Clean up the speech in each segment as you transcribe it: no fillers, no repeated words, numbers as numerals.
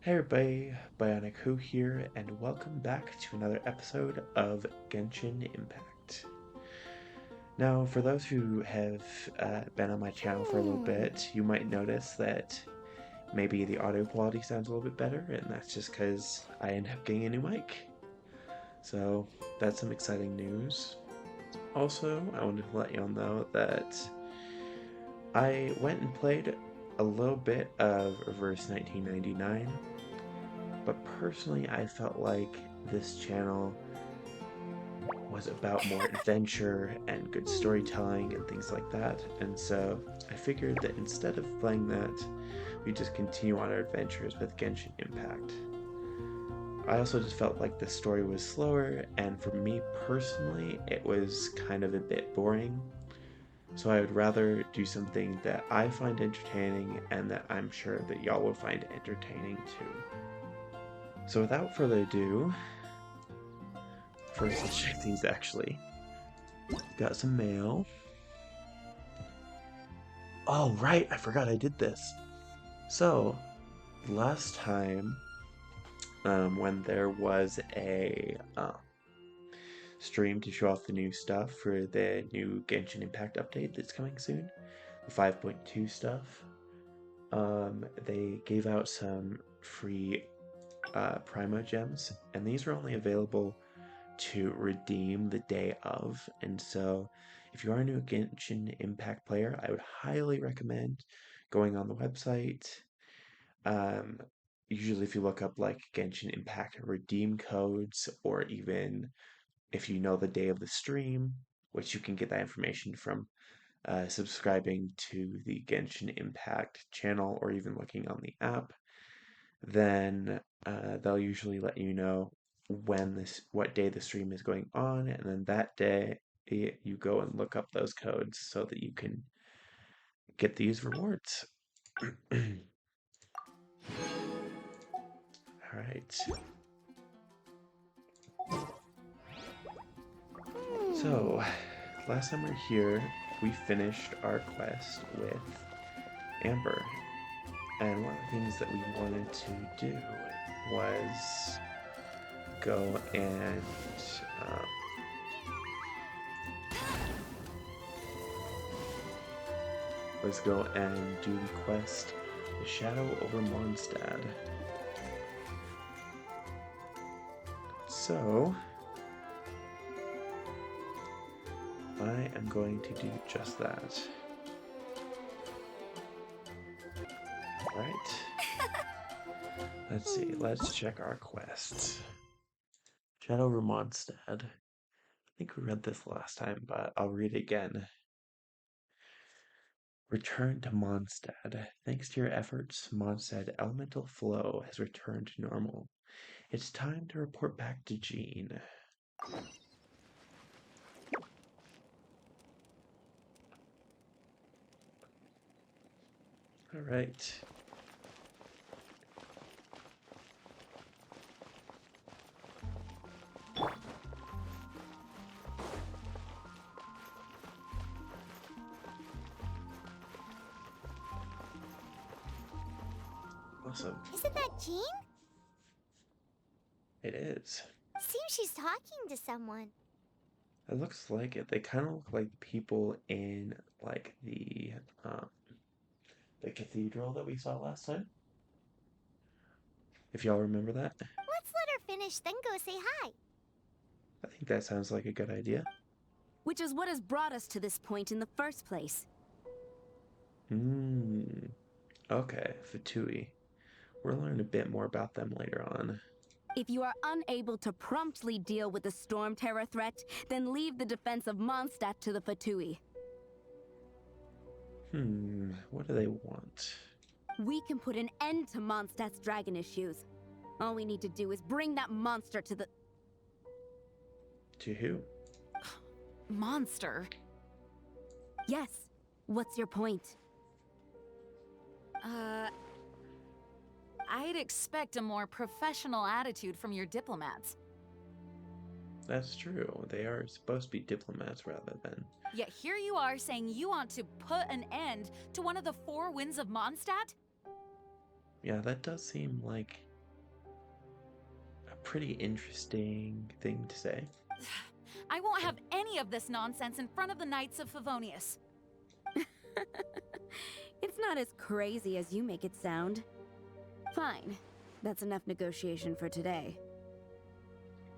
Hey everybody, Bionic Who here, and welcome back to another episode of Genshin Impact. Now, for those who have been on my channel for a little bit, you might notice that maybe the audio quality sounds a little bit better, and that's just because I ended up getting a new mic. So, that's some exciting news. Also, I wanted to let you all know that I went and played a little bit of Reverse 1999. But personally, I felt like this channel was about more adventure and good storytelling and things like that. And so I figured that instead of playing that, we just continue on our adventures with Genshin Impact. I also just felt like the story was slower, and for me personally, it was kind of a bit boring. So I would rather do something that I find entertaining and that I'm sure that y'all will find entertaining too. So without further ado, first let's check these actually. Got some mail. Oh right, I forgot I did this. So, last time, when there was a stream to show off the new stuff for the new Genshin Impact update that's coming soon, the 5.2 stuff, they gave out some free Primo gems, and these are only available to redeem the day of. And so, if you are a new Genshin Impact player, I would highly recommend going on the website. Um, Usually, if you look up like Genshin Impact redeem codes, or even if you know the day of the stream, which you can get that information from subscribing to the Genshin Impact channel or even looking on the app, then they'll usually let you know what day the stream is going on, and then that day you go and look up those codes so that you can get these rewards. All right. So, last time we were here, we finished our quest with Amber, and one of the things that we wanted to do was go and um, let's go and do the quest, The Shadow over Mondstadt. So, I am going to do just that. Right. Let's see, let's check our quests. Shadow over Mondstadt. I think we read this last time, but I'll read it again. Return to Mondstadt. Thanks to your efforts, Mondstadt elemental flow has returned to normal. It's time to report back to Jean. All right. Awesome. Isn't that Jean? It is. Seems she's talking to someone. It looks like it. They kind of look like people in like um, the cathedral that we saw last time. If y'all remember that. Let's let her finish, then go say hi. I think that sounds like a good idea. Which is what has brought us to this point in the first place. Okay, Fatui. We'll learn a bit more about them later on. If you are unable to promptly deal with the Storm Terror threat, then leave the defense of Mondstadt to the Fatui. What do they want? We can put an end to Mondstadt's dragon issues. All we need to do is bring that monster to the... To who? Monster? Yes. What's your point? I'd expect a more professional attitude from your diplomats. That's true. They are supposed to be diplomats rather than... Yet here you are saying you want to put an end to one of the four winds of Mondstadt? Yeah, that does seem like pretty interesting thing to say. I won't have any of this nonsense in front of the Knights of Favonius. It's not as crazy as you make it sound. Fine. That's enough negotiation for today.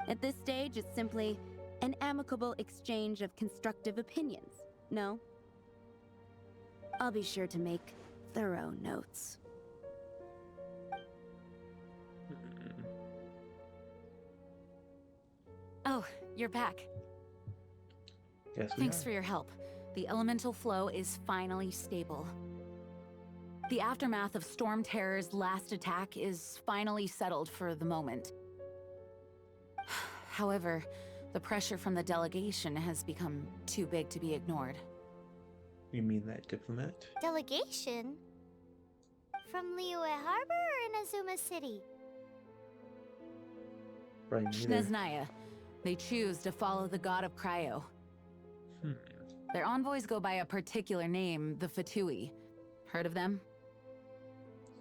At this stage, it's simply an amicable exchange of constructive opinions, no? I'll be sure to make thorough notes. Hmm. Oh, you're back. Yes, we Thanks are. for your help. The elemental flow is finally stable. The aftermath of Storm Terror's last attack is finally settled for the moment. However, the pressure from the delegation has become too big to be ignored. You mean that diplomat? Delegation? From Liyue Harbor or Inazuma City? Right, neither. Sneznaya. They choose to follow the god of Cryo. Hmm. Their envoys go by a particular name, the Fatui. Heard of them?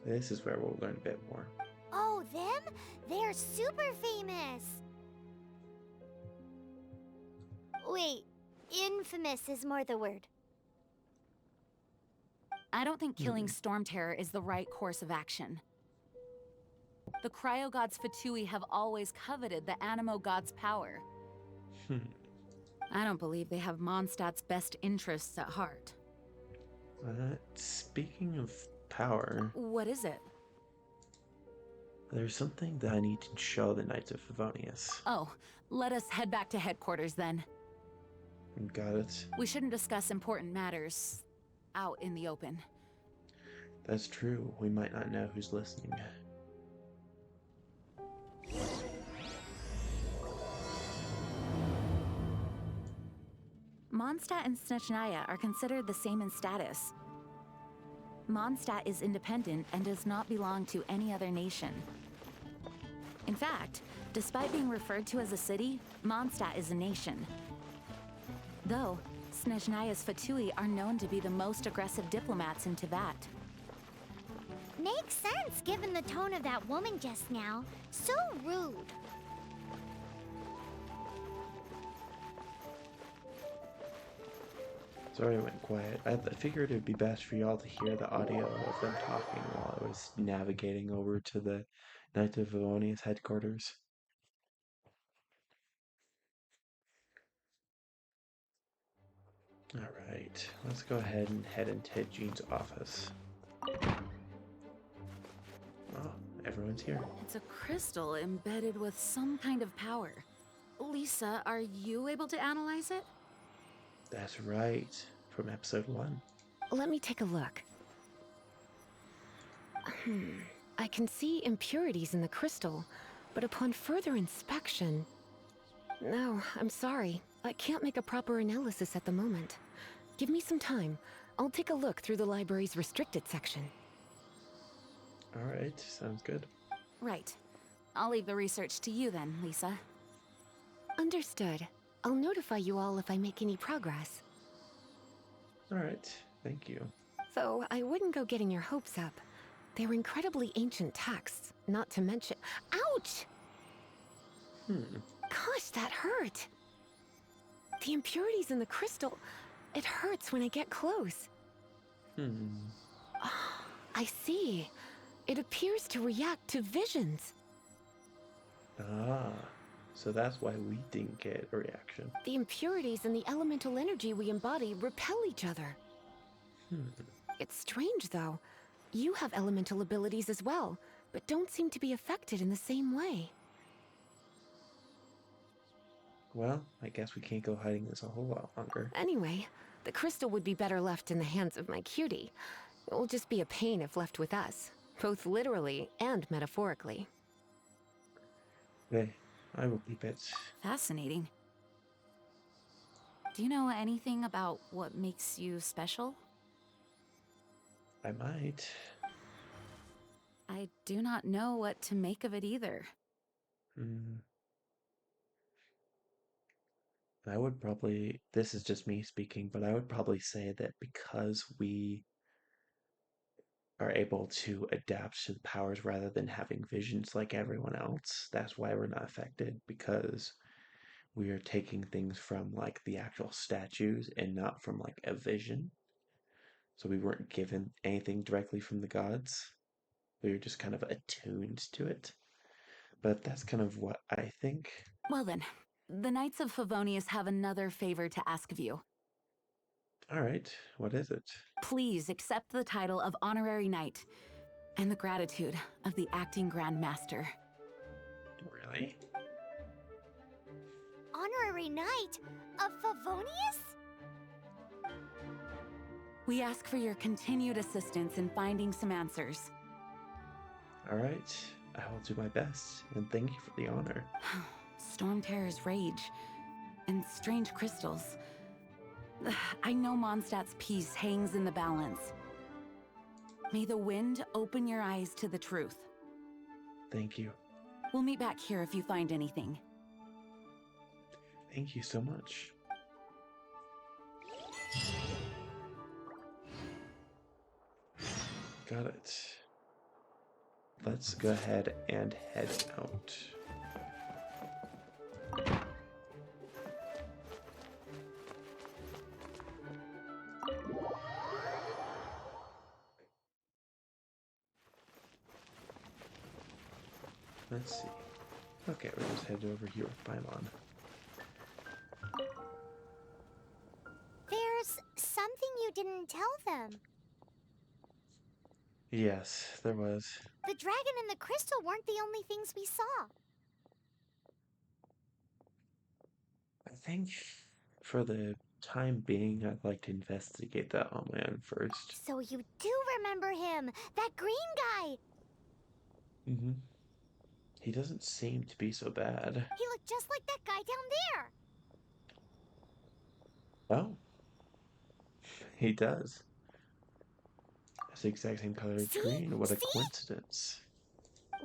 This is where we'll learn a bit more. Oh, them? They're super famous! Wait, infamous is more the word. I don't think killing Storm Terror is the right course of action. The Cryo God's Fatui have always coveted the Animo God's power. Hmm. I don't believe they have Mondstadt's best interests at heart. Speaking of power, What is it? there's something that I need to show the Knights of Favonius. Oh, let us head back to headquarters then. Got it. We shouldn't discuss important matters out in the open. That's true. We might not know who's listening. Mondstadt and Snechnaya are considered the same in status. Mondstadt is independent and does not belong to any other nation. In fact, despite being referred to as a city, Mondstadt is a nation. Though, Snecznaya's Fatui are known to be the most aggressive diplomats in Teyvat. Makes sense given the tone of that woman just now. So rude. Sorry I went quiet. I figured it'd be best for y'all to hear the audio of them talking while I was navigating over to the Knights of Favonius headquarters. Alright, let's go ahead and head into Jean's office. Oh, everyone's here. It's a crystal embedded with some kind of power. Lisa, are you able to analyze it? That's right, from episode 1. Let me take a look. I can see impurities in the crystal, but upon further inspection... No, I'm sorry. I can't make a proper analysis at the moment. Give me some time. I'll take a look through the library's restricted section. Alright, sounds good. Right. I'll leave the research to you then, Lisa. Understood. I'll notify you all if I make any progress. Alright, thank you. Though I wouldn't go getting your hopes up. They're incredibly ancient texts, not to mention... Ouch! Gosh, that hurt! The impurities in the crystal... It hurts when I get close. I see. It appears to react to visions. Ah, so that's why we didn't get a reaction. The impurities and the elemental energy we embody repel each other. It's strange, though. You have elemental abilities as well, but don't seem to be affected in the same way. Well, I guess we can't go hiding this a whole lot longer. Anyway, the crystal would be better left in the hands of my cutie. It will just be a pain if left with us, both literally and metaphorically. Okay, I will keep it. Fascinating. Do you know anything about what makes you special? I might. I do not know what to make of it either. I would probably, this is just me speaking, but I would probably say that because we are able to adapt to the powers rather than having visions like everyone else. That's why we're not affected, because we are taking things from like the actual statues and not from like a vision. So we weren't given anything directly from the gods. We were just kind of attuned to it. But that's kind of what I think. Well then, the Knights of Favonius have another favor to ask of you. All right, what is it? Please accept the title of Honorary Knight and the gratitude of the Acting Grand Master. Really? Honorary Knight of Favonius? We ask for your continued assistance in finding some answers. All right, I will do my best, and thank you for the honor. Storm Terror's rage and strange crystals. I know Mondstadt's peace hangs in the balance. May the wind open your eyes to the truth. Thank you. We'll meet back here if you find anything. Thank you so much. Got it. Let's go ahead and head out. Let's see. Okay, we're just headed over here with Paimon. There's something you didn't tell them. Yes, there was. The dragon and the crystal weren't the only things we saw. I think for the time being, I'd like to investigate that on my own first. So you do remember him, that green guy. Mm-hmm. He doesn't seem to be so bad. He looked just like that guy down there. Oh. He does. It's the exact same color as See? green. What a See? coincidence.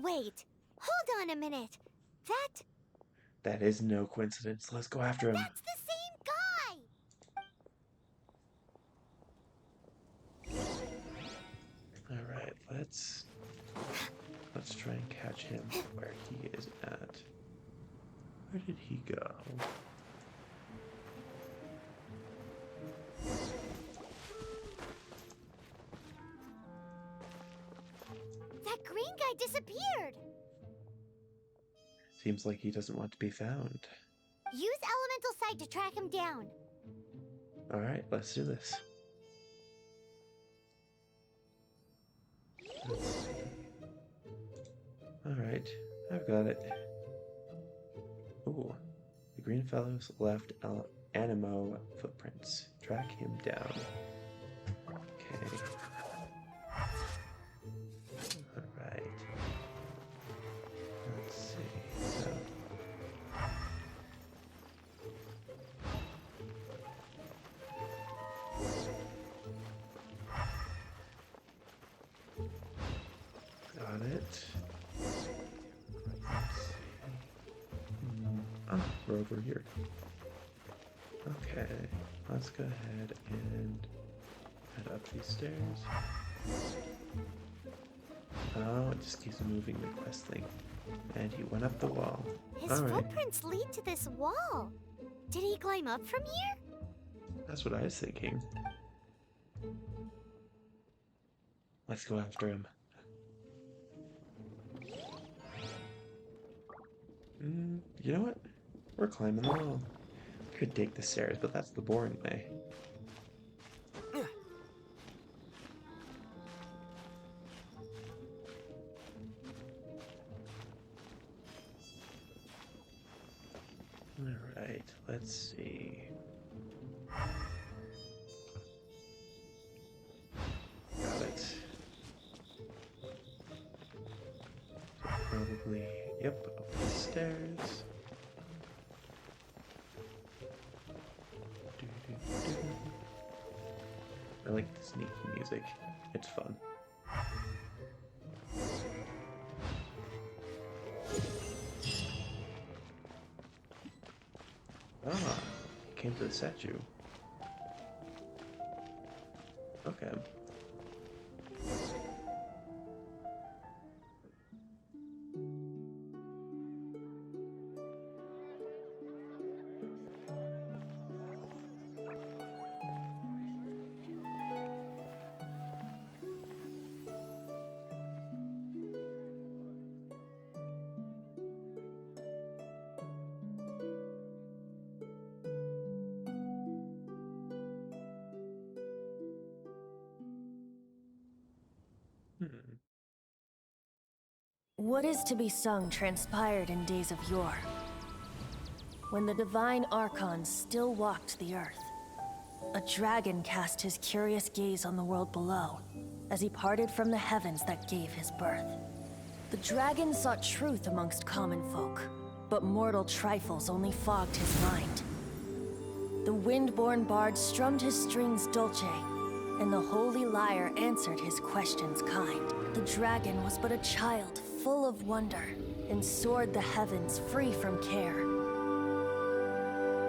Wait, hold on a minute. That is no coincidence. Let's go after him. That's the same guy. Alright, let's try and catch him where he is at. Where did he go? That green guy disappeared. Seems like he doesn't want to be found. Use elemental sight to track him down. Alright, let's do this. Let's see. Alright, I've got it. Ooh, the green fellows left Animo footprints. Track him down. Okay. Alright. Let's see. So. Got it. We're over here. Okay, let's go ahead and head up these stairs. Oh, it just keeps moving the quest thing. And he went up the wall. His All right, footprints lead to this wall. Did he climb up from here? that's what I was thinking. Let's go after him. You know what? We're climbing the wall. Could take the stairs, but that's the boring way. Alright, let's see. Got it. So probably, yep, up the stairs. I like the sneaky music. It's fun. Ah, he came to the statue. Okay. What is to be sung transpired in days of yore, when the divine archons still walked the earth. A dragon cast his curious gaze on the world below, as he parted from the heavens that gave his birth. The dragon sought truth amongst common folk, but mortal trifles only fogged his mind. The wind-born bard strummed his strings dulce, and the holy lyre answered his questions kind. The dragon was but a child full of wonder, and soared the heavens free from care.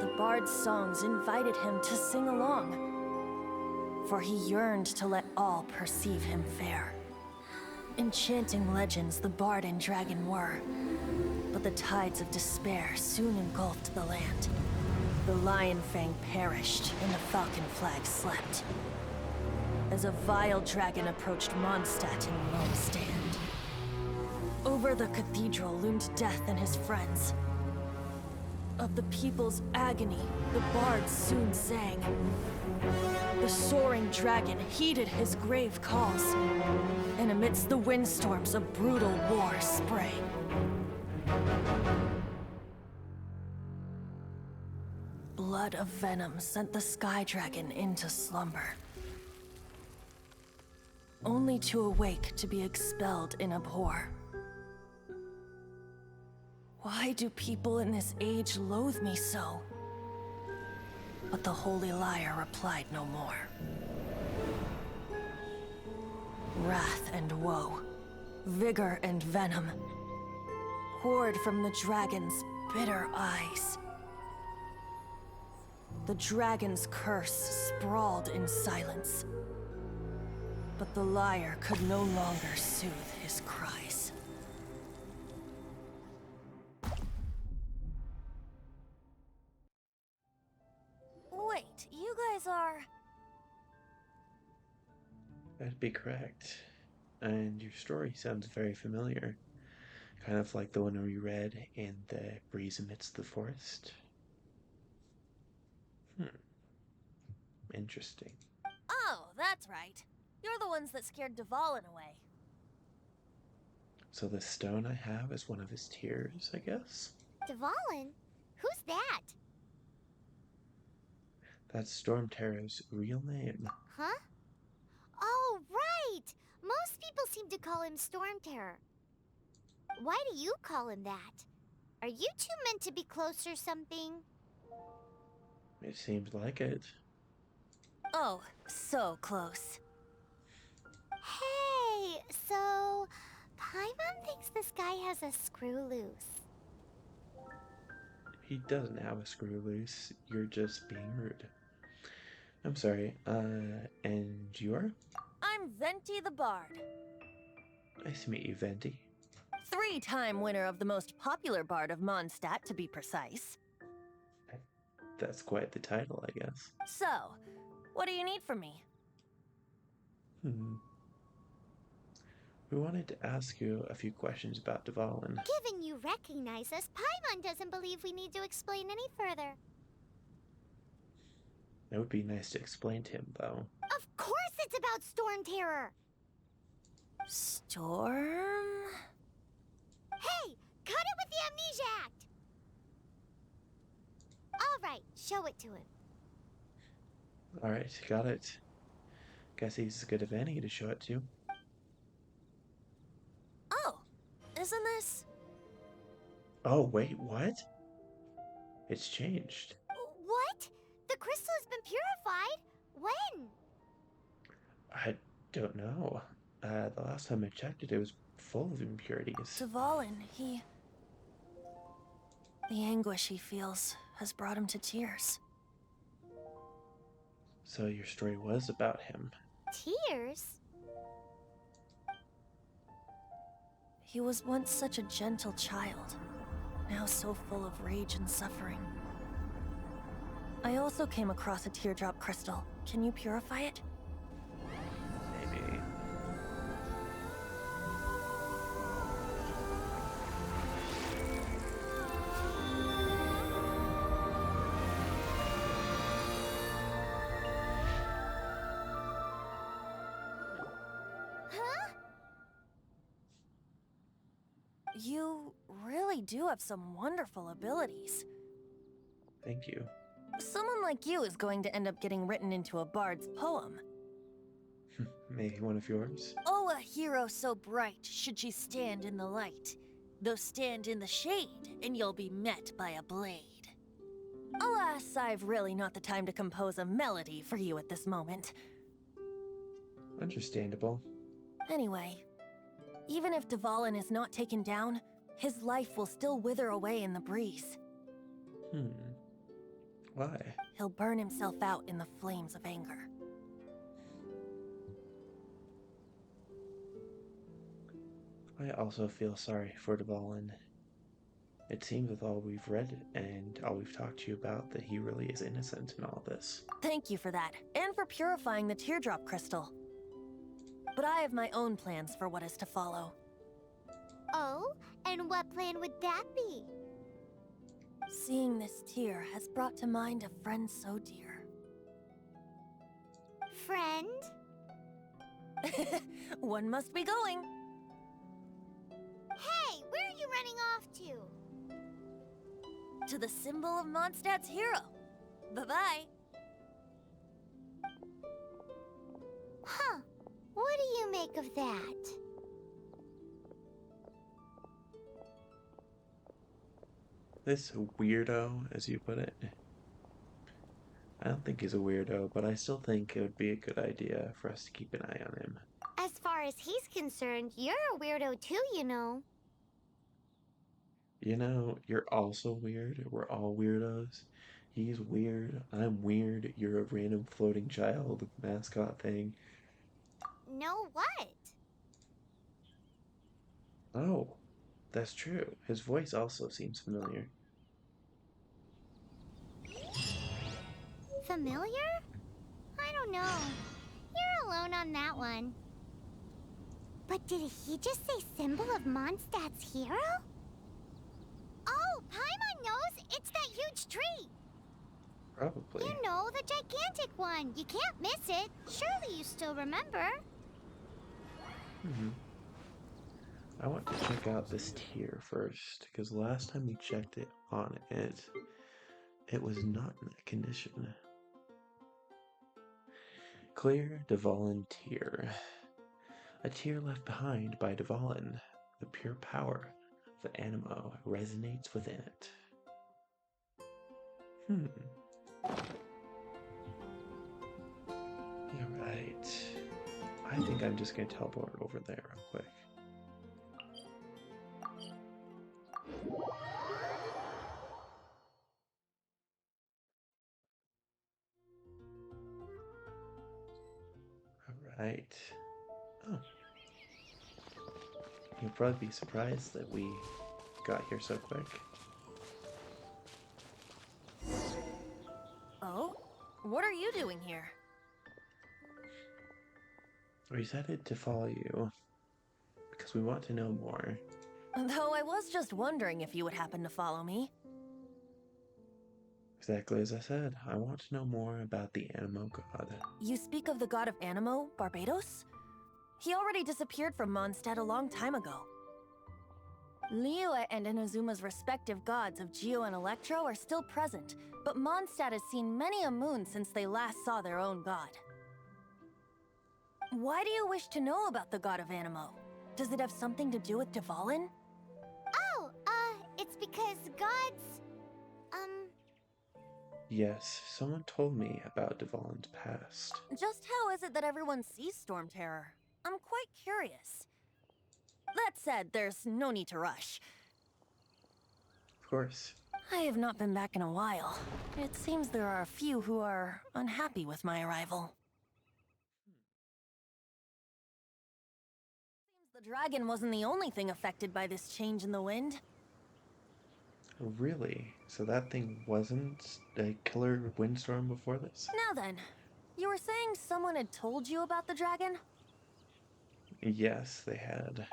The bard's songs invited him to sing along, for he yearned to let all perceive him fair. Enchanting legends the bard and dragon were, but the tides of despair soon engulfed the land. The lion fang perished, and the falcon flag slept, as a vile dragon approached Mondstadt in lone stand. Over the cathedral loomed death and his friends. Of the people's agony, the bards soon sang. The soaring dragon heeded his grave calls, and amidst the windstorms a brutal war sprang. Blood of venom sent the sky dragon into slumber, only to awake to be expelled in abhor. Why do people in this age loathe me so? But the holy lyre replied no more. Wrath and woe, vigor and venom, poured from the dragon's bitter eyes. The dragon's curse sprawled in silence, but the lyre could no longer soothe his cries. Wait, you guys are... That'd be correct. And your story sounds very familiar. Kind of like the one we read in The Breeze Amidst the Forest. Interesting. Oh, that's right. You're the ones that scared Dvalin away. So the stone I have is one of his tears, I guess? Dvalin? Who's that? That's Storm Terror's real name. Huh? Oh, right! Most people seem to call him Storm Terror. Why do you call him that? Are you two meant to be close or something? It seems like it. Oh, so close. Hey, so... Paimon thinks this guy has a screw loose. He doesn't have a screw loose. You're just being rude. I'm sorry. And you are? I'm Venti the Bard. Nice to meet you, Venti. 3-time winner of the most popular bard of Mondstadt, to be precise. That's quite the title, I guess. So, what do you need from me? We wanted to ask you a few questions about Dvalin. Given you recognize us, Paimon doesn't believe we need to explain any further. It would be nice to explain to him, though. Of course it's about Storm Terror! Storm? Hey! Cut it with the Amnesia Act! Alright, show it to him. Alright, got it. Guess he's as good of any to show it to. Oh, isn't this... Oh, wait, what? It's changed. What? The crystal has been purified? When? I don't know. The last time I checked it, it was full of impurities. Dvalin, he... The anguish he feels has brought him to tears. So your story was about him. Tears? He was once such a gentle child, now so full of rage and suffering. I also came across a teardrop crystal. Can you purify it? Maybe. You really do have some wonderful abilities. Thank you. Someone like you is going to end up getting written into a bard's poem. Maybe one of yours? Oh, a hero so bright should she stand in the light. Though stand in the shade, and you'll be met by a blade. Alas, I've really not the time to compose a melody for you at this moment. Understandable. Anyway, even if Dvalin is not taken down, his life will still wither away in the breeze. Why? He'll burn himself out in the flames of anger. I also feel sorry for Dvalin. It seems with all we've read and all we've talked to you about that he really is innocent in all this. Thank you for that, and for purifying the teardrop crystal. But I have my own plans for what is to follow. Oh, and what plan would that be? Seeing this tear has brought to mind a friend so dear. Friend? One must be going. Hey, where are you running off to? To the symbol of Mondstadt's hero. Bye-bye. Huh. What do you make of that? This weirdo, as you put it. I don't think he's a weirdo, but I still think it would be a good idea for us to keep an eye on him. As far as he's concerned, you're a weirdo too, you know. You know, you're also weird. We're all weirdos. He's weird. I'm weird. You're a random floating child mascot thing. No what? Oh, that's true. His voice also seems familiar. Familiar? I don't know. You're alone on that one. But did he just say symbol of Mondstadt's hero? Oh, Paimon knows! It's that huge tree! Probably. You know, the gigantic one. You can't miss it. Surely you still remember. I want to check out this tier first, because last time we checked it on it, it was not in that condition. Clear Dvalin tier. A tier left behind by Dvalin. The pure power of the Animo resonates within it. Alright. I think I'm just going to teleport over there real quick. Alright. Oh. You'll probably be surprised that we got here so quick. Oh? What are you doing here? We decided to follow you because we want to know more. Though I was just wondering if you would happen to follow me. Exactly as I said, I want to know more about the Animo god. You speak of the god of Animo, Barbados? He already disappeared from Mondstadt a long time ago. Liyue and Inazuma's respective gods of Geo and Electro are still present, but Mondstadt has seen many a moon since they last saw their own god. Why do you wish to know about the god of Animo? Does it have something to do with Dvalin? Oh, it's because gods... Yes, someone told me about Dvalin's past. Just how is it that everyone sees Storm Terror? I'm quite curious. That said, there's no need to rush. Of course. I have not been back in a while. It seems there are a few who are unhappy with my arrival. Seems the dragon wasn't the only thing affected by this change in the wind. Really? So that thing wasn't a killer windstorm before this? Now then, you were saying someone had told you about the dragon? Yes, they had.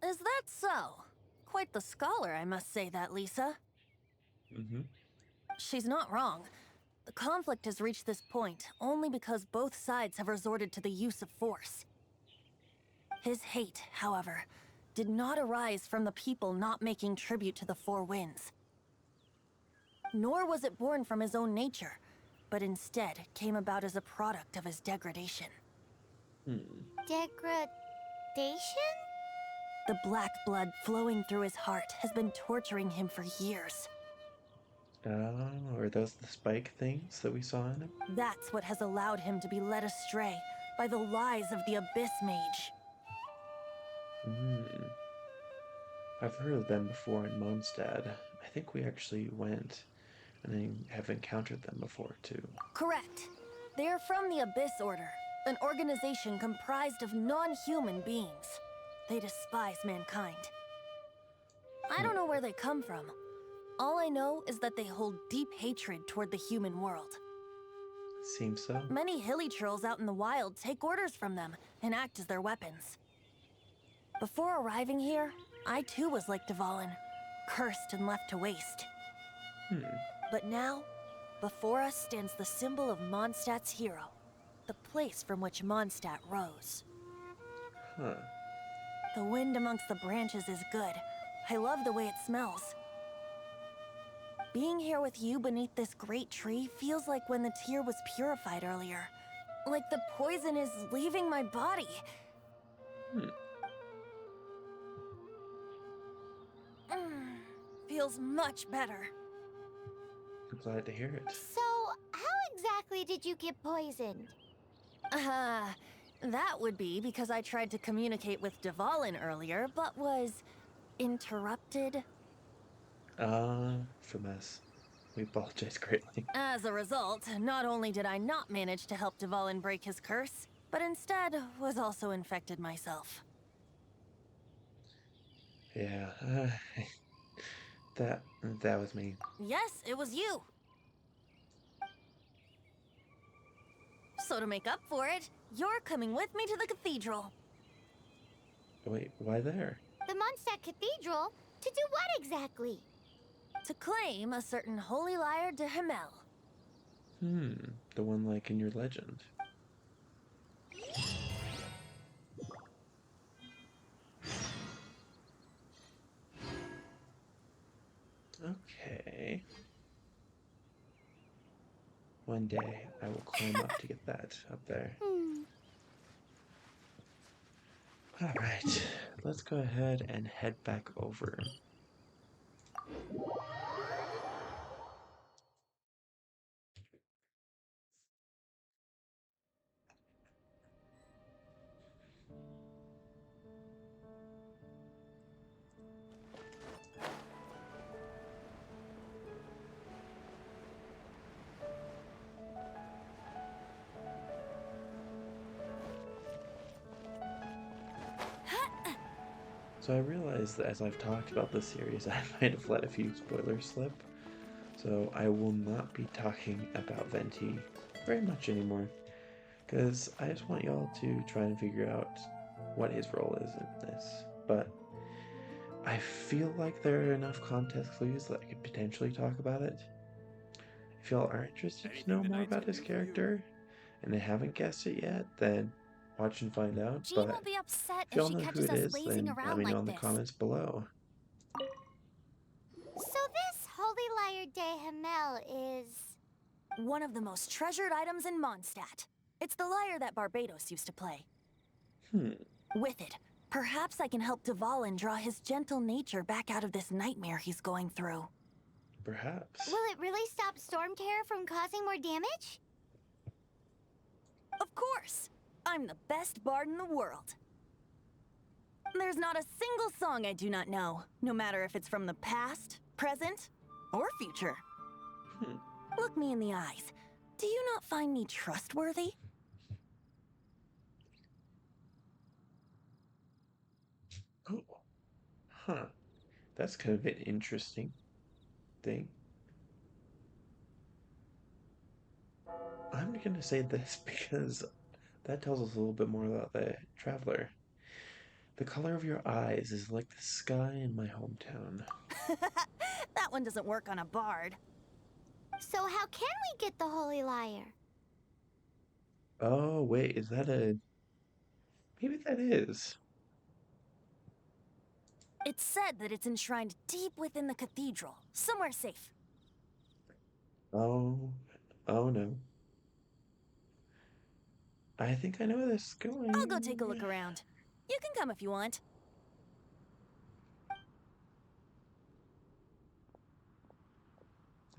Is that so? Quite the scholar, I must say that, Lisa. She's not wrong. The conflict has reached this point only because both sides have resorted to the use of force. His hate, however, did not arise from the people not making tribute to the Four Winds. Nor was it born from his own nature, but instead came about as a product of his degradation. Degradation? The black blood flowing through his heart has been torturing him for years. Oh, are those the spike things that we saw in him? That's what has allowed him to be led astray by the lies of the Abyss Mage. Hmm. I've heard of them before in Mondstadt. I think we actually went and I have encountered them before too. Correct. They are from the Abyss Order, an organization comprised of non-human beings. They despise mankind. I don't know where they come from. All I know is that they hold deep hatred toward the human world. Seems so. Many hilly trolls out in the wild take orders from them and act as their weapons. Before arriving here, I too was like Dvalin, cursed and left to waste. But now, before us stands the symbol of Mondstadt's hero, the place from which Mondstadt rose. Huh. The wind amongst the branches is good. I love the way it smells. Being here with you beneath this great tree feels like when the tear was purified earlier. Like the poison is leaving my body. Feels much better. I'm glad to hear it. So, how exactly did you get poisoned? That would be because I tried to communicate with Dvalin earlier, but was interrupted. Famous. We apologize greatly. As a result, not only did I not manage to help Dvalin break his curse, but instead was also infected myself. Yeah, that was me. Yes, it was you. So to make up for it, you're coming with me to the cathedral. Wait, why there? The Mondstadt Cathedral? To do what exactly? To claim a certain holy lyre de Himmel. The one like in your legend. Okay. One day I will climb up to get that up there. Alright, let's go ahead and head back over. So I realized that as I've talked about this series, I might have let a few spoilers slip. So I will not be talking about Venti very much anymore, because I just want y'all to try and figure out what his role is in this. But I feel like there are enough context clues that I could potentially talk about it. If y'all are interested to know more about his character, and they haven't guessed it yet, then watch and find out. Jean But will be upset if y'all if she know who catches it us is, lazing then let around me know like in the this. comments below. So this Holy Lyre de Himmel is... One of the most treasured items in Mondstadt. It's the lyre that Barbados used to play. With it, perhaps I can help Dvalin draw his gentle nature back out of this nightmare he's going through. Perhaps. Will it really stop Storm Terror from causing more damage? Of course! I'm the best bard in the world. There's not a single song I do not know, no matter if it's from the past, present, or future. Look me in the eyes. Do you not find me trustworthy? Oh. Huh. That's kind of an interesting thing. I'm gonna say this because that tells us a little bit more about the traveler. The color of your eyes is like the sky in my hometown. That one doesn't work on a bard. So how can we get the Holy Lyre? Oh, wait, is that a... Maybe that is. It's said that it's enshrined deep within the cathedral, somewhere safe. Oh, oh no. I think I know where this is I'll go take a going. look around. You can come if you want.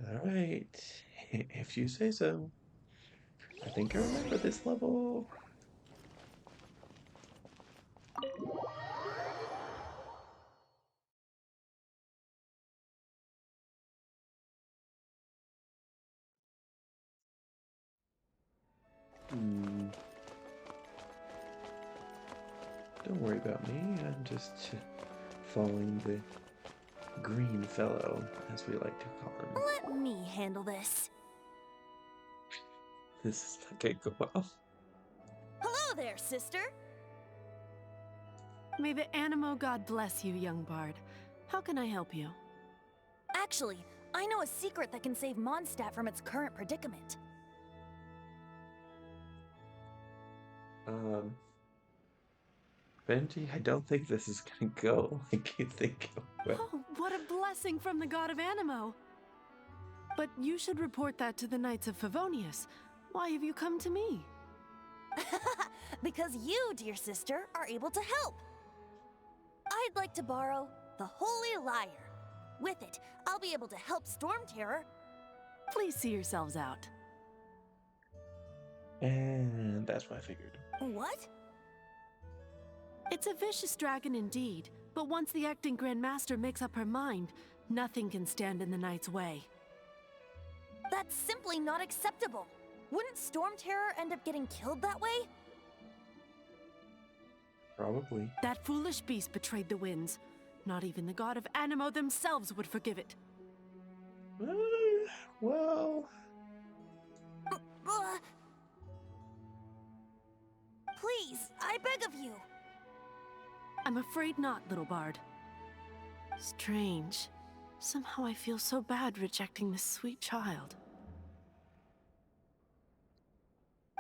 Alright, if you say so. I think I remember this level. Hmm. Don't worry about me, I'm just following the green fellow, as we like to call him. Let me handle this. This is not gonna go well. Hello there, sister. May the Animo God bless you, young bard. How can I help you? Actually, I know a secret that can save Mondstadt from its current predicament. Benji, I don't think this is gonna go like you think it will. Oh, what a blessing from the god of Animo! But you should report that to the Knights of Favonius. Why have you come to me? Because you, dear sister, are able to help. I'd like to borrow the Holy Lyre. With it, I'll be able to help Storm Terror. Please see yourselves out. And that's what I figured. What? It's a vicious dragon indeed, but once the acting Grand Master makes up her mind, nothing can stand in the Knight's way. That's simply not acceptable. Wouldn't Storm Terror end up getting killed that way? Probably. That foolish beast betrayed the winds. Not even the god of Animo themselves would forgive it. Well... Please, I beg of you. I'm afraid not, little bard. Strange. Somehow I feel so bad rejecting this sweet child.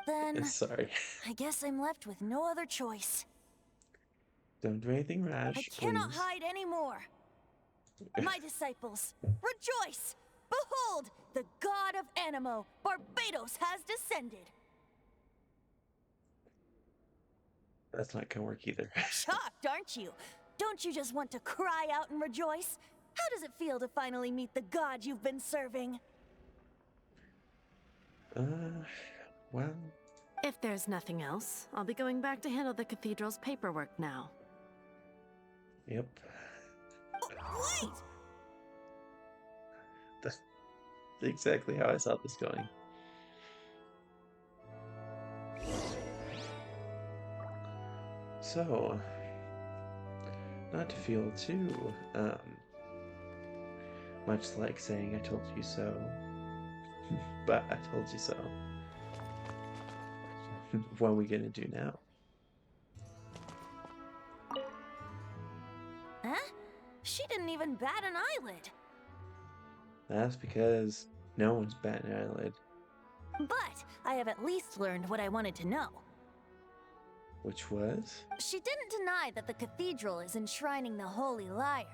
Then, Sorry. I guess I'm left with no other choice. Don't do anything rash, I cannot please. hide anymore. My disciples, rejoice! Behold, the god of Animo, Barbados, has descended. That's not gonna work either. Shocked, aren't you? Don't you just want to cry out and rejoice? How does it feel to finally meet the god you've been serving? Well... If there's nothing else, I'll be going back to handle the cathedral's paperwork now. Yep. Oh, wait! That's exactly how I saw this going. So, not to feel too, much like saying I told you so, but I told you so. What are we gonna do now? Huh? She didn't even bat an eyelid. That's because no one's batting an eyelid. But I have at least learned what I wanted to know. Which was? She didn't deny that the cathedral is enshrining the Holy Lyre.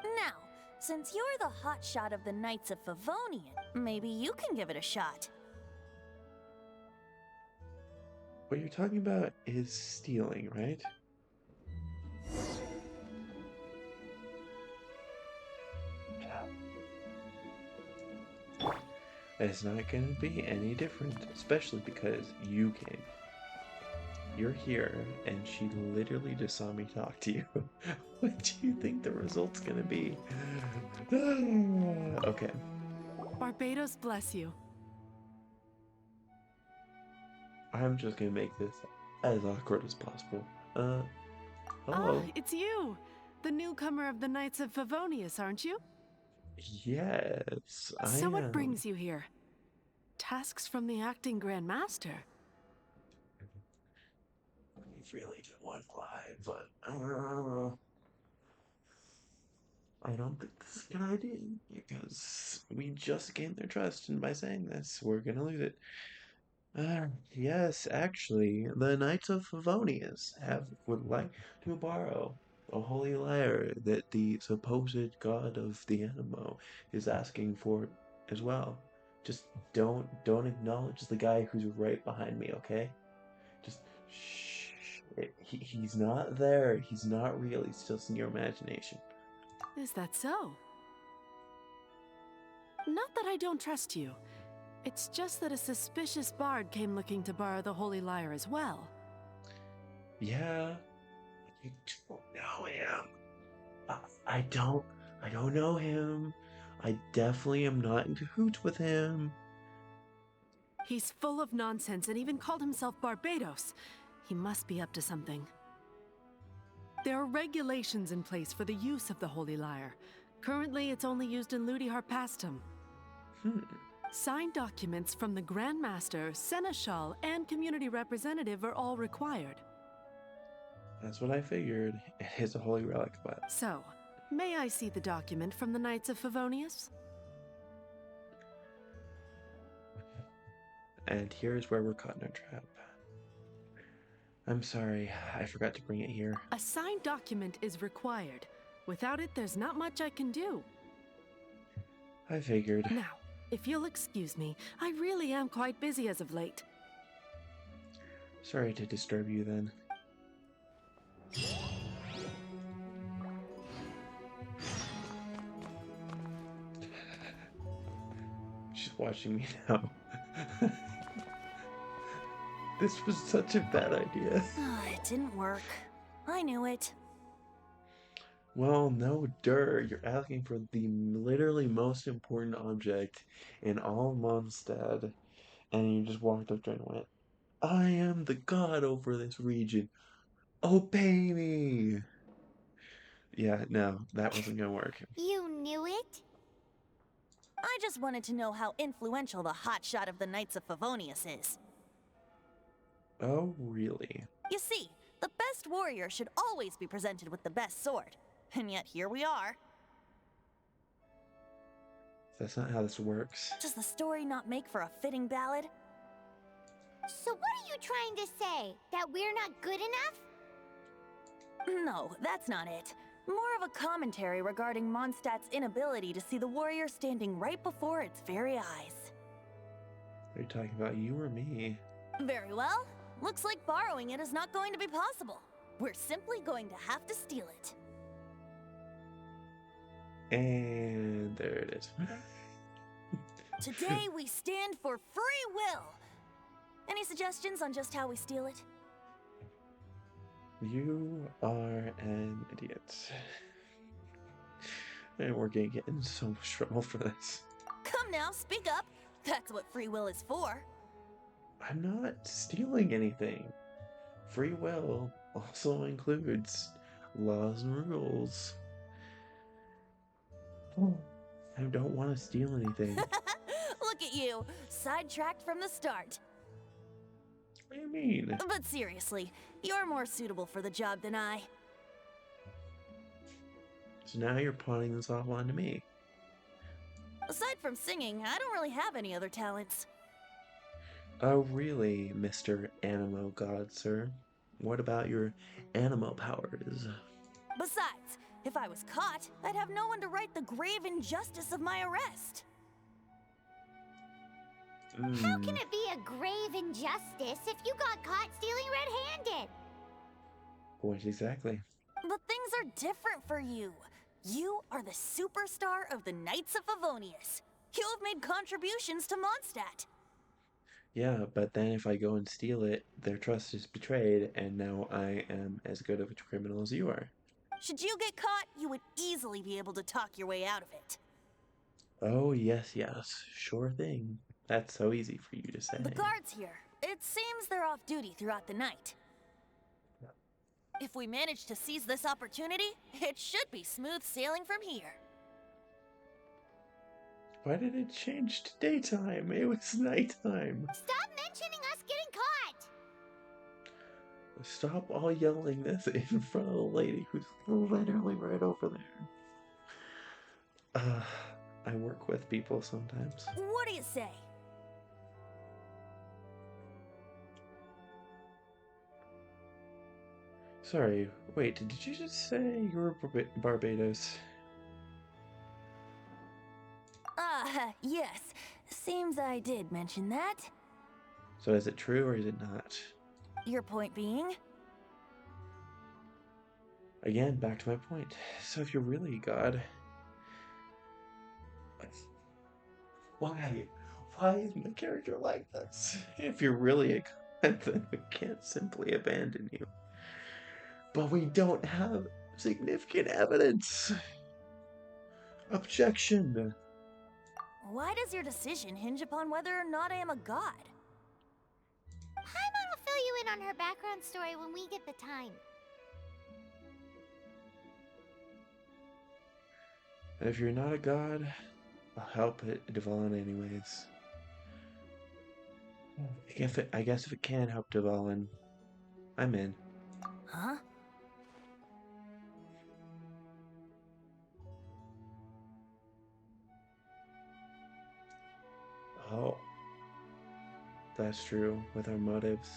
Now, since you're the hotshot of the Knights of Favonian, maybe you can give it a shot. What you're talking about is stealing, right? It's not going to be any different, especially because you came. You're here, and she literally just saw me talk to you. What do you think the result's going to be? Okay. Barbados bless you. I'm just going to make this as awkward as possible. Hello. Ah, it's you! The newcomer of the Knights of Favonius, aren't you? Yes, I So am. what brings you here? Tasks from the acting Grand Master. I really do want to lie, but I don't think this is a good idea because we just gained their trust, and by saying this, we're gonna lose it. Yes, actually, the Knights of Favonius would like to borrow a holy lyre that the supposed god of the Animo is asking for as well. Just don't acknowledge the guy who's right behind me, okay? Just shh. He's not there. He's not real. He's just in your imagination. Is that so? Not that I don't trust you. It's just that a suspicious bard came looking to borrow the holy lyre as well. Yeah, you don't know him. I don't know him. I definitely am not in cahoots with him. He's full of nonsense and even called himself Barbados. He must be up to something. There are regulations in place for the use of the holy lyre. Currently, it's only used in Ludi Harpastum. Signed documents from the Grand Master, Seneschal, and community representative are all required. That's what I figured. It is a holy relic, but... So, may I see the document from the Knights of Favonius? And here's where we're caught in a trap. I'm sorry, I forgot to bring it here. A signed document is required. Without it, there's not much I can do. I figured. Now, if you'll excuse me, I really am quite busy as of late. Sorry to disturb you then. She's watching me now. This was such a bad idea. It didn't work. I knew it. Well, no, you're asking for the literally most important object in all Mondstadt, and you just walked up to her and went, I am the god over this region. Obey me! Yeah, no, that wasn't gonna work. You knew it? I just wanted to know how influential the hotshot of the Knights of Favonius is. Oh, really? You see, the best warrior should always be presented with the best sword. And yet here we are. That's not how this works. Does the story not make for a fitting ballad? So what are you trying to say? That we're not good enough? No, that's not it. More of a commentary regarding Mondstadt's inability to see the warrior standing right before its very eyes. Are you talking about you or me? Very well. Looks like borrowing it is not going to be possible. We're simply going to have to steal it. And there it is. Today we stand for free will. Any suggestions on just how we steal it? You are an idiot. And we're gonna get in so much trouble for this. Come now, speak up. That's what free will is for. I'm not stealing anything. Free will also includes laws and rules. I don't want to steal anything. Look at you, sidetracked from the start. What do you mean? But seriously, you're more suitable for the job than I. So now you're pawning this off onto me. Aside from singing, I don't really have any other talents. Oh, really, Mr. Animo God, sir? What about your animo powers? Besides, if I was caught, I'd have no one to right the grave injustice of my arrest. How can it be a grave injustice if you got caught stealing red-handed? What exactly? But things are different for you. You are the superstar of the Knights of Favonius. You have made contributions to Mondstadt. Yeah, but then if I go and steal it, their trust is betrayed, and now I am as good of a criminal as you are. Should you get caught, you would easily be able to talk your way out of it. Oh, yes, sure thing. That's so easy for you to say. The guards here, it seems they're off duty throughout the night. If we manage to seize this opportunity, it should be smooth sailing from here. Why did it change to daytime? It was nighttime. Stop mentioning us getting caught! Stop all yelling this in front of the lady who's literally right over there. I work with people sometimes. What do you say? Sorry, wait, did you just say you were Barbados? Yes. Seems I did mention that. So is it true or is it not? Your point being? Again, back to my point. So if you're really a god, why? Why isn't the character like this? If you're really a god, then we can't simply abandon you. But we don't have significant evidence. Objection. Why does your decision hinge upon whether or not I am a god? Paimon will fill you in on her background story when we get the time. And if you're not a god, I'll help it Devon anyways. I guess if it can help Devon, I'm in. Huh? Oh, that's true with our motives.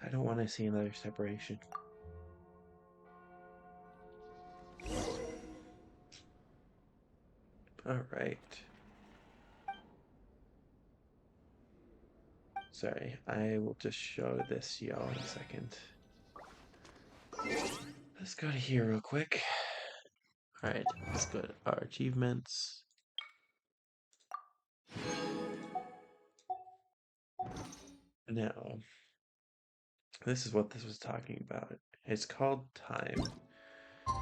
I don't want to see another separation. Alright. Sorry, I will just show this to y'all in a second. Let's go to here real quick. Alright, let's go to our achievements. Now, this is what this was talking about. It's called time,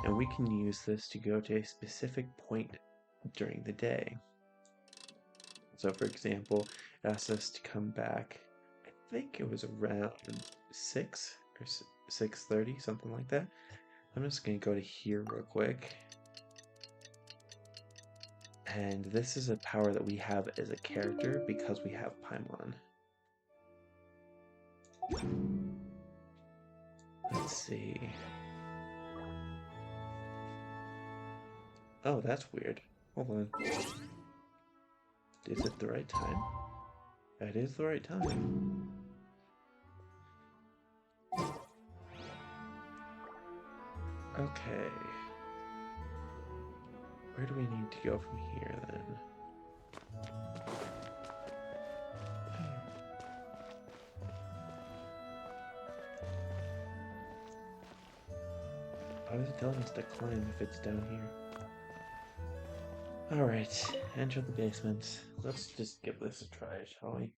and we can use this to go to a specific point during the day. So, for example, it asks us to come back. I think it was around 6 or 6:30, something like that. I'm just gonna go to here real quick. And this is a power that we have as a character because we have Paimon. Let's see. Oh, that's weird. Hold on. Is it the right time? That is the right time. Okay. Where do we need to go from here then? How is it telling us to climb if it's down here? Alright, enter the basement. Let's just give this a try, shall we?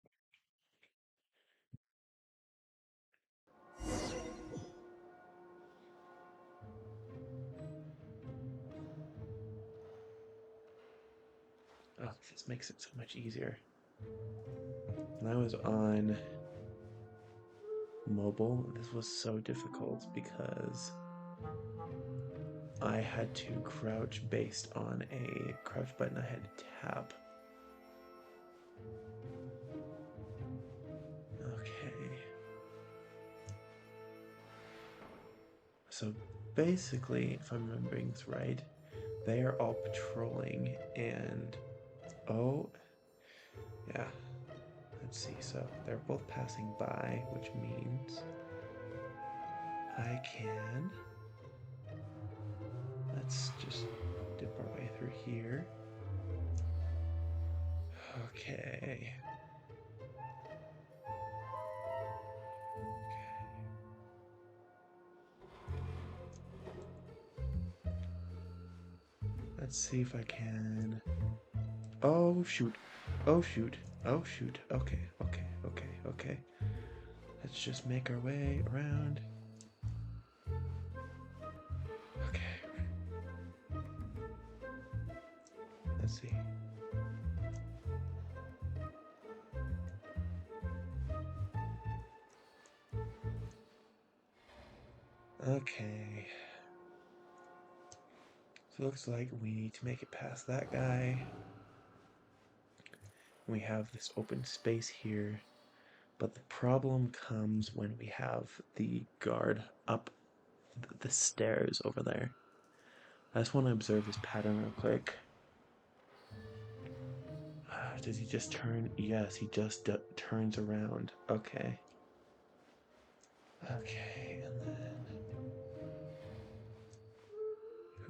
Oh, this makes it so much easier. When I was on mobile, this was so difficult because I had to crouch based on a crouch button I had to tap. Okay. So basically, if I'm remembering this right, they are all patrolling and oh, yeah. Let's see. So they're both passing by, which means I can. Let's just dip our way through here. Okay. Let's see if I can. Oh shoot. Oh shoot. Oh shoot. Okay, okay, okay, okay. Let's just make our way around. Okay. Let's see. Okay. So it looks like we need to make it past that guy. We have this open space here. But the problem comes when we have the guard up the stairs over there. I just want to observe his pattern real quick. Does he just turn? Yes, he just turns around. Okay. Okay.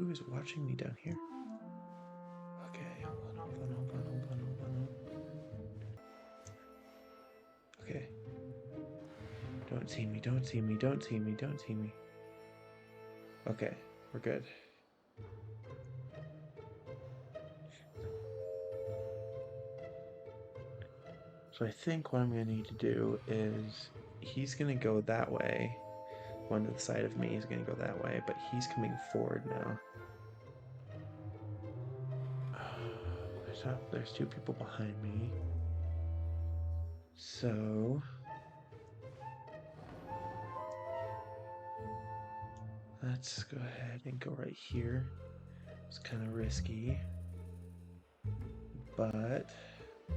who is watching me down here? Okay, hold on. Okay. Don't see me. Okay, we're good. So I think what I'm going to need to do is he's going to go that way. One to the side of me is going to go that way, but he's coming forward now. There's two people behind me. So let's go ahead and go right here. It's kind of risky, but I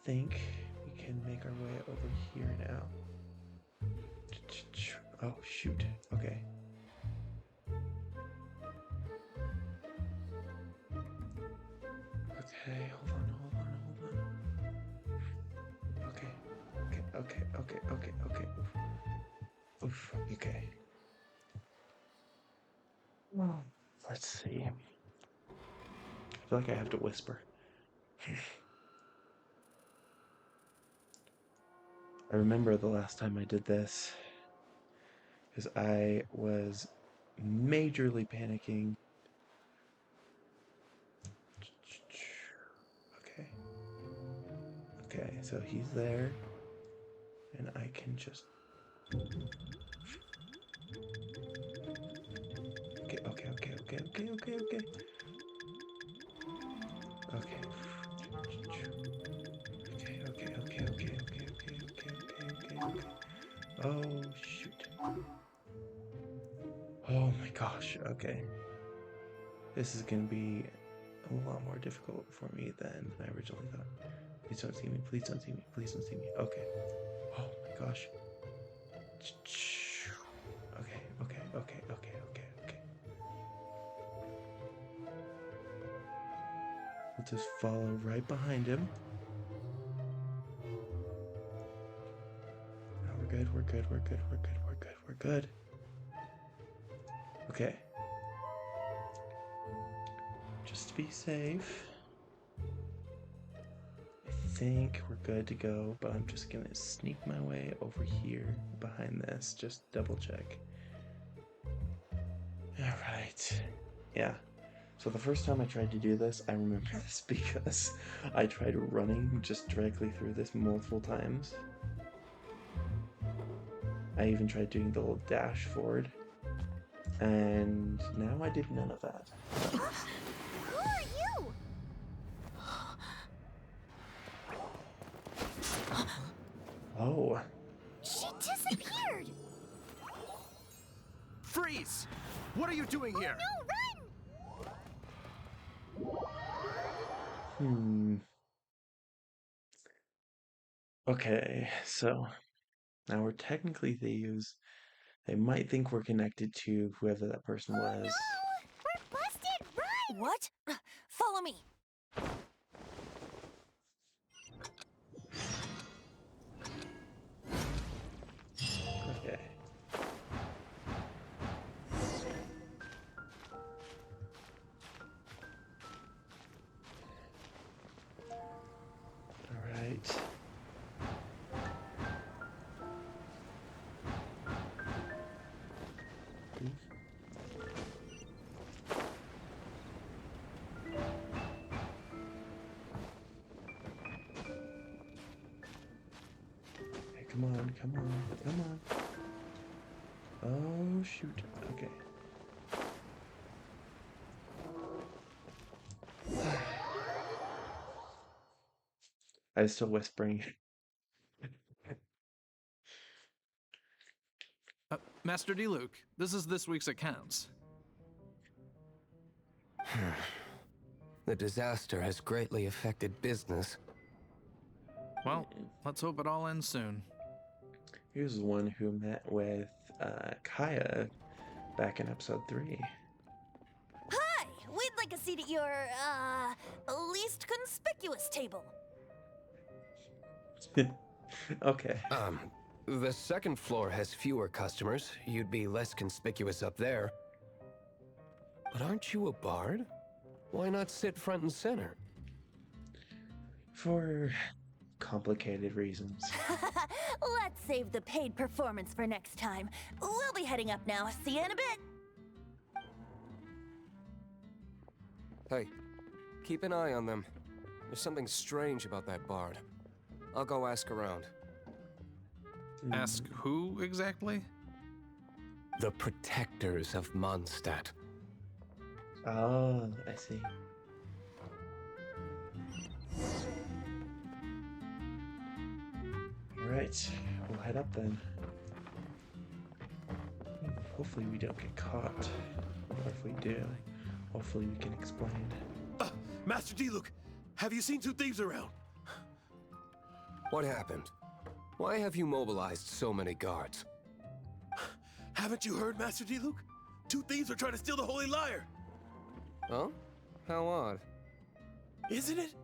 think we can make our way over here now. Oh, shoot. Okay. Okay, hold on. Okay. Oof. Okay. Let's see. I feel like I have to whisper. I remember the last time I did this, because I was majorly panicking. Okay, so he's there, and I can just... Okay. Oh, shoot. Oh my gosh, okay. This is gonna be a lot more difficult for me than I originally thought. Please don't see me. Okay. Oh my gosh. Okay. We'll just follow right behind him. No, we're good. Okay. Just to be safe, I think we're good to go, but I'm just gonna sneak my way over here behind this, just double check. Alright. Yeah. So the first time I tried to do this, I remember this because I tried running just directly through this multiple times. I even tried doing the little dash forward. And now I did none of that. Who are you? Oh. She disappeared! Freeze! What are you doing here? No, run! Okay, so now we're technically thieves. They might think we're connected to whoever that person was. No! We're busted! Run! What? Follow me. Okay. All right. Hey, come on. Oh, shoot. Okay. I was still whispering. Master D. Luke, this is this week's accounts. The disaster has greatly affected business. Well, let's hope it all ends soon. Here's the one who met with Kaya back in episode 3. Hi! We'd like a seat at your, least conspicuous table. Okay. The second floor has fewer customers. You'd be less conspicuous up there. But aren't you a bard? Why not sit front and center? For complicated reasons. Let's save the paid performance for next time. We'll be heading up now. See you in a bit. Hey, keep an eye on them. There's something strange about that bard. I'll go ask around. Ask who exactly? The protectors of Mondstadt. Oh, I see. Alright, we'll head up then. Hopefully we don't get caught. Or if we do, hopefully we can explain. Master Diluc, have you seen two thieves around? What happened? Why have you mobilized so many guards? Haven't you heard, Master Diluc? Two thieves are trying to steal the Holy Lyre. Huh? How odd. Isn't it?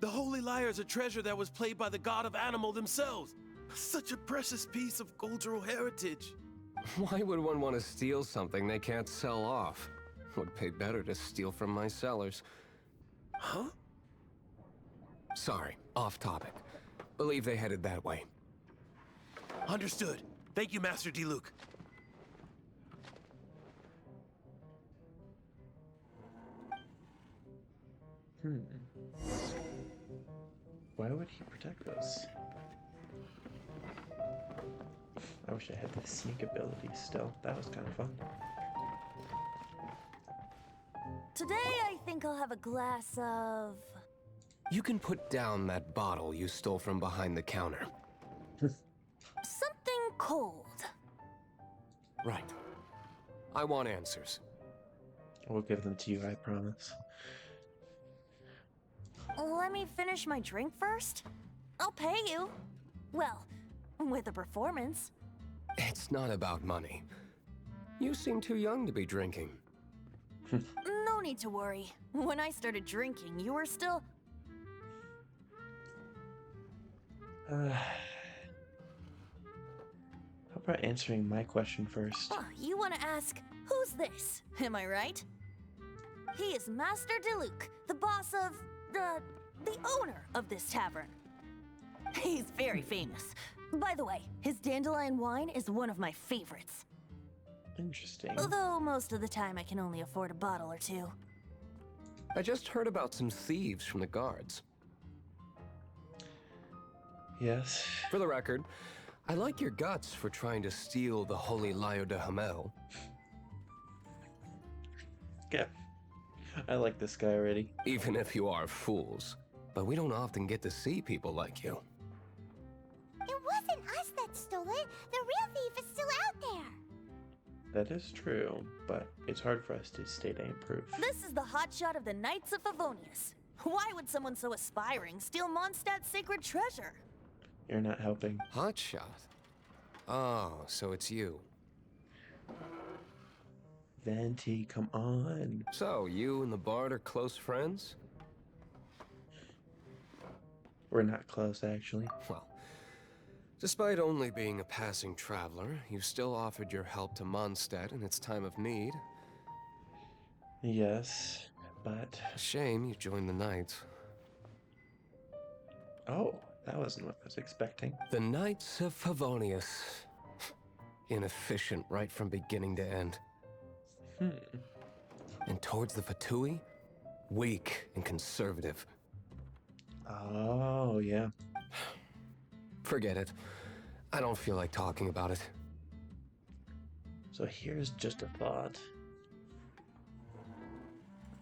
The Holy Lyre is a treasure that was played by the god of animal themselves. Such a precious piece of cultural heritage. Why would one want to steal something they can't sell off? Would pay better to steal from my sellers. Huh? Sorry, off topic. Believe they headed that way. Understood. Thank you, Master Diluc. Why would he protect us? I wish I had the sneak ability still. That was kind of fun. Today, I think I'll have a glass of... You can put down that bottle you stole from behind the counter. something cold. Right. I want answers. We'll give them to you, I promise. Let me finish my drink first. I'll pay you. Well, with a performance. It's not about money. You seem too young to be drinking. No need to worry. When I started drinking, you were still... How about answering my question first? Oh, you want to ask, who's this? Am I right? He is Master Diluc, the boss of... the owner of this tavern. He's very famous. By the way, his dandelion wine is one of my favorites. Interesting. Although most of the time I can only afford a bottle or two. I just heard about some thieves from the guards. Yes. For the record, I like your guts for trying to steal the Holy Lyre de Hamel. Yeah. I like this guy already. Even if you are fools. But we don't often get to see people like you. It wasn't us that stole it. The real thief is still out there. That is true, but it's hard for us to state any proof. This is the hotshot of the Knights of Favonius. Why would someone so aspiring steal Mondstadt's sacred treasure? You're not helping. Hotshot? Oh, so it's you. Venti, come on. So, you and the bard are close friends? We're not close, actually. Well, despite only being a passing traveler, you still offered your help to Mondstadt in its time of need. Yes, but... A shame you joined the Knights. Oh, that wasn't what I was expecting. The Knights of Favonius. Inefficient right from beginning to end. And towards the Fatui, weak and conservative. Oh, yeah. Forget it. I don't feel like talking about it. So here's just a thought.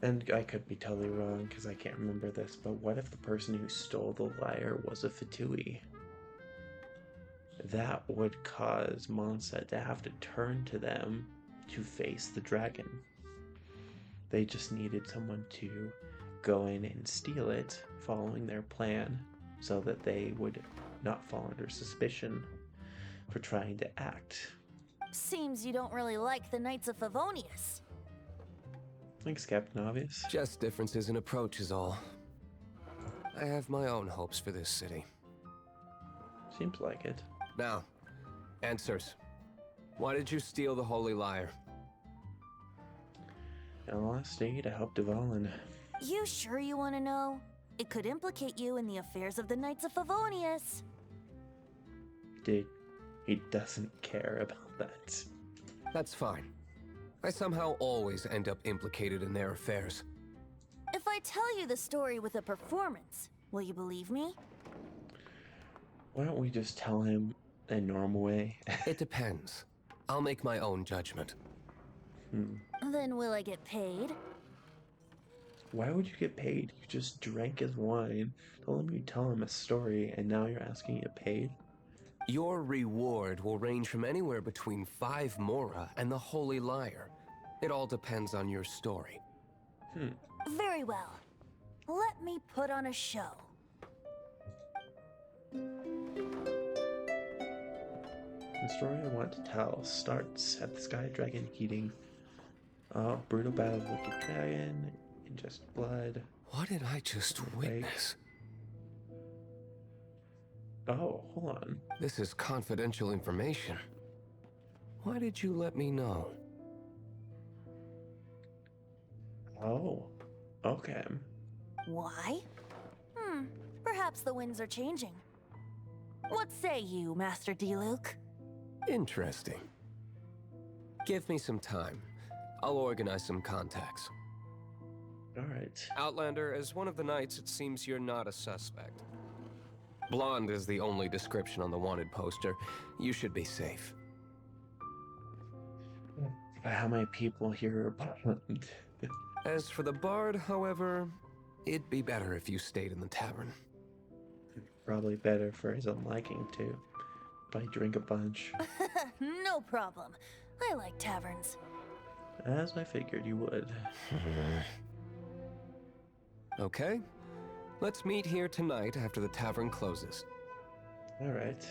And I could be totally wrong because I can't remember this, but what if the person who stole the lyre was a Fatui? That would cause Mondstadt to have to turn to them to face the dragon. They just needed someone to go in and steal it, following their plan, so that they would not fall under suspicion for trying to act. Seems you don't really like the Knights of Favonius. Thanks, Captain Obvious. Just differences in approach is all. I have my own hopes for this city. Seems like it. Now, answers. Why did you steal the Holy Lyre? in honesty, to help Dvalin. You sure you want to know? It could implicate you in the affairs of the Knights of Favonius. Dude, he doesn't care about that. That's fine. I somehow always end up implicated in their affairs. If I tell you the story with a performance, will you believe me? Why don't we just tell him a normal way? It depends. I'll make my own judgment. Then will I get paid? Why would you get paid? You just drank his wine, told him you tell him a story, and now you're asking to get paid? Your reward will range from anywhere between 5 Mora and the Holy Lyre. It all depends on your story. Very well. Let me put on a show. The story I want to tell starts at the Sky Dragon eating a brutal battle with wicked dragon, and just blood. What did I just witness? Oh, hold on. This is confidential information. Why did you let me know? Oh, okay. Why? Perhaps the winds are changing. What say you, Master D-Luke? Interesting. Give me some time. I'll organize some contacts. Alright. Outlander, as one of the knights, it seems you're not a suspect. Blonde is the only description on the wanted poster. You should be safe. How many people here are blonde? As for the bard, however, it'd be better if you stayed in the tavern. Probably better for his own liking, too. But I drink a bunch. No problem. I like taverns. As I figured you would. Okay. Let's meet here tonight after the tavern closes. Alright.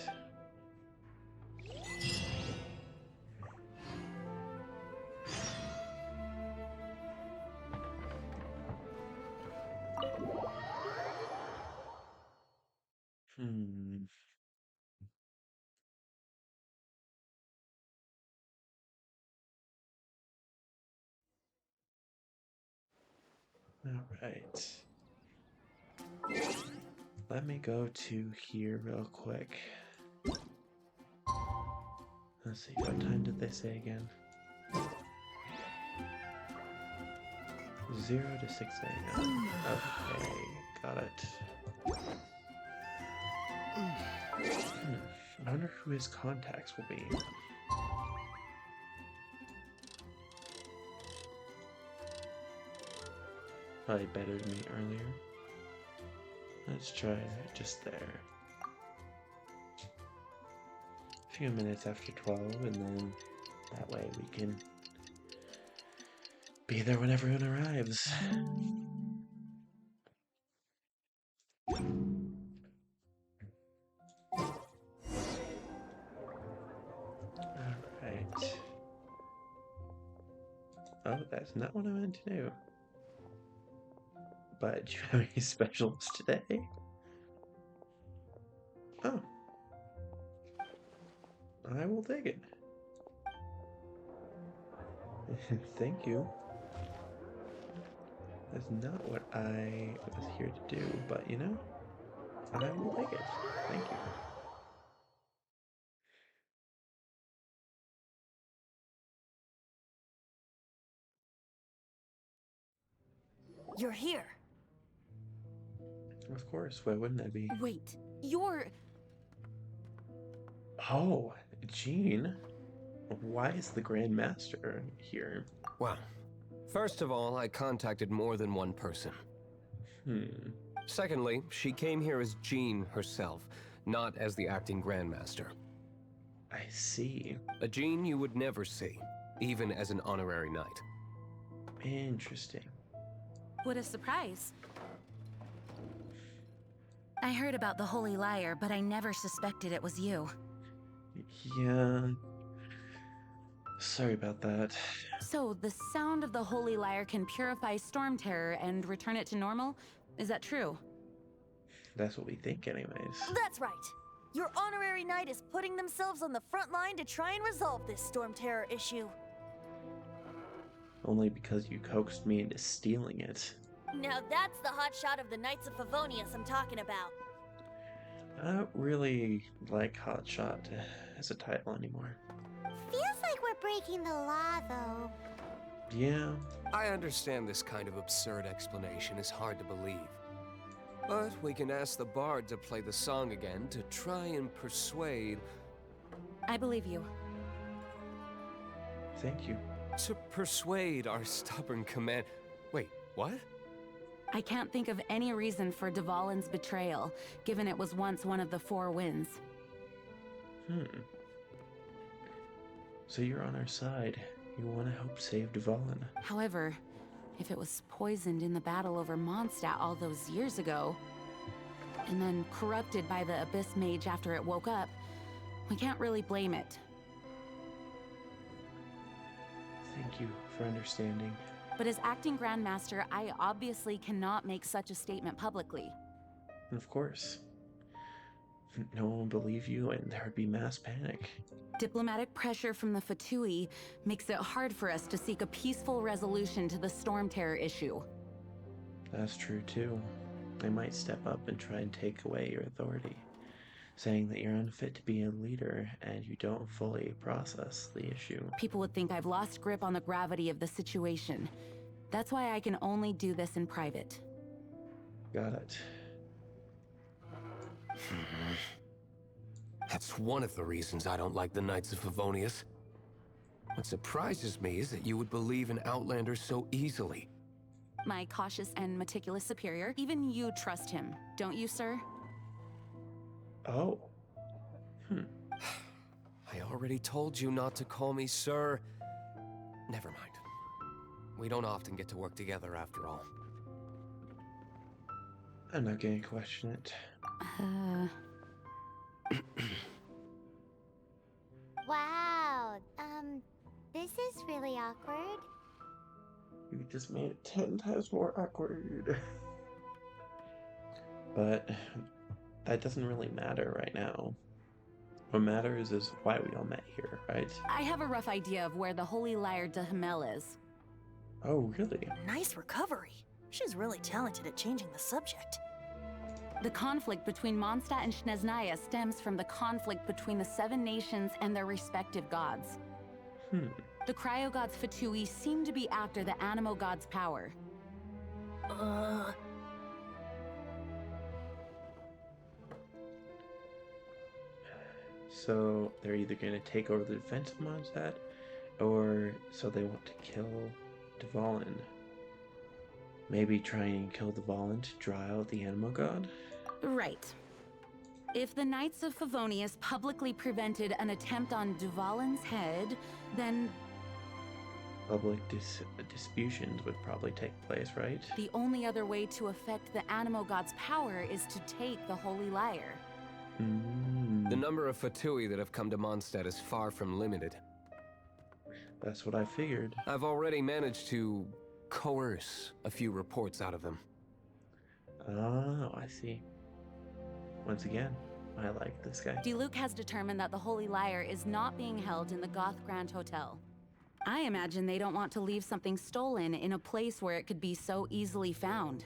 Alright. Let me go to here real quick. Let's see, what time did they say again? 0 to 6 a.m. Okay, got it. I wonder who his contacts will be. Probably better to meet earlier. Let's try just there. A few minutes after 12, and then that way we can be there when everyone arrives. Alright. Oh, that's not what I meant to do. But do you have any specials today? Oh. I will take it. Thank you. That's not what I was here to do, but you know, I will take it. Thank you. You're here. Of course, why wouldn't I be? Wait, you're... Oh, Jean. Why is the Grand Master here? Well, first of all, I contacted more than one person. Secondly, she came here as Jean herself, not as the acting Grandmaster. I see. A Jean you would never see, even as an honorary knight. Interesting. What a surprise. I heard about the Holy Lyre, but I never suspected it was you. Yeah. Sorry about that. So, the sound of the Holy Lyre can purify Storm Terror and return it to normal? Is that true? That's what we think anyways. That's right. Your honorary knight is putting themselves on the front line to try and resolve this Storm Terror issue. only because you coaxed me into stealing it. Now that's the hot shot of the Knights of Favonius I'm talking about. I don't really like Hotshot as a title anymore. Feels like we're breaking the law, though. Yeah, I understand this kind of absurd explanation is hard to believe. But we can ask the bard to play the song again to try and persuade... I believe you. thank you. To persuade our stubborn command... Wait, what? I can't think of any reason for Dvalin's betrayal, given it was once one of the Four Winds. So you're on our side. You want to help save Dvalin. However, if it was poisoned in the battle over Mondstadt all those years ago, and then corrupted by the Abyss Mage after it woke up, we can't really blame it. Thank you for understanding. But as acting Grandmaster, I obviously cannot make such a statement publicly. Of course. No one would believe you and there would be mass panic. Diplomatic pressure from the Fatui makes it hard for us to seek a peaceful resolution to the Storm Terror issue. That's true too. They might step up and try and take away your authority, saying that you're unfit to be a leader and you don't fully process the issue. People would think I've lost grip on the gravity of the situation. That's why I can only do this in private. Got it. That's one of the reasons I don't like the Knights of Favonius. What surprises me is that you would believe in Outlander so easily. My cautious and meticulous superior, even you trust him, don't you, sir? Oh. I already told you not to call me sir. Never mind. We don't often get to work together after all. I'm not gonna question it. Wow, this is really awkward. You just made it 10 times more awkward. But that doesn't really matter right now. What matters is why we all met here, right? I have a rough idea of where the Holy Lyre de Himmel is. Oh, really? Nice recovery. She's really talented at changing the subject. The conflict between Mondstadt and Snezhnaya stems from the conflict between the Seven Nations and their respective gods. The Cryo-gods Fatui seem to be after the Animo god's power. So they're either going to take over the defense of Mondstadt, or so they want to kill Dvalin. Maybe try and kill Dvalin to draw out the Animo god? Right. If the Knights of Favonius publicly prevented an attempt on Dvalin's head, then Public disputions would probably take place, right? the only other way to affect the Animo god's power is to take the Holy Lyre. The number of Fatui that have come to Mondstadt is far from limited. That's what I figured. I've already managed to coerce a few reports out of them. Oh, I see. Once again, I like this guy. Diluc has determined that the Holy Lyre is not being held in the Goth Grand Hotel. I imagine they don't want to leave something stolen in a place where it could be so easily found.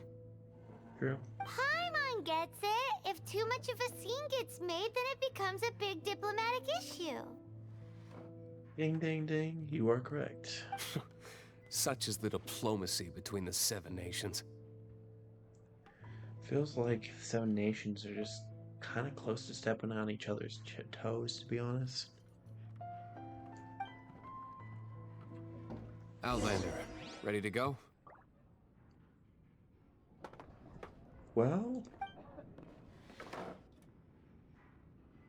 True. Paimon gets it. If too much of a scene gets made, then it becomes a big diplomatic issue. Ding, ding, ding. You are correct. Such is the diplomacy between the Seven Nations. Feels like the Seven Nations are just kind of close to stepping on each other's toes, to be honest. Outlander, ready to go? Well,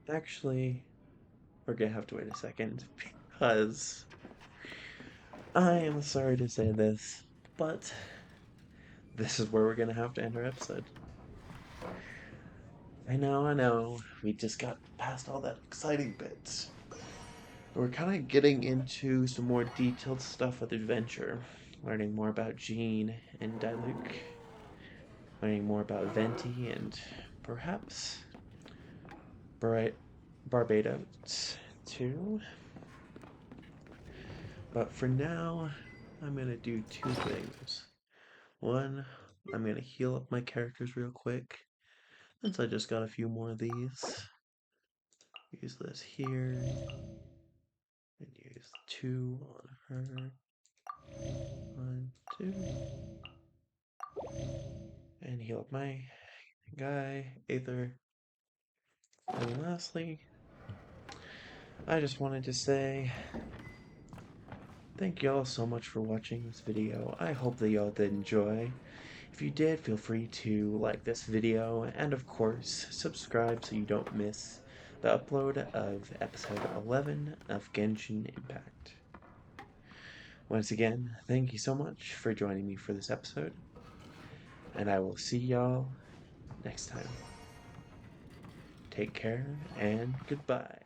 actually, we're gonna have to wait a second because I am sorry to say this, but this is where we're gonna have to end our episode. I know, we just got past all that exciting bits. We're kind of getting into some more detailed stuff with adventure, learning more about Jean and Diluc, learning more about Venti and perhaps Barbados too. But for now, I'm going to do two things. One, I'm going to heal up my characters real quick, since I just got a few more of these. Use this here, and use 2 on her. 1, 2. And heal up my guy, Aether. And lastly, I just wanted to say thank y'all so much for watching this video. I hope that y'all did enjoy. If you did, feel free to like this video and of course subscribe so you don't miss the upload of episode 11 of Genshin Impact. Once again, thank you so much for joining me for this episode, and I will see y'all next time. Take care and goodbye.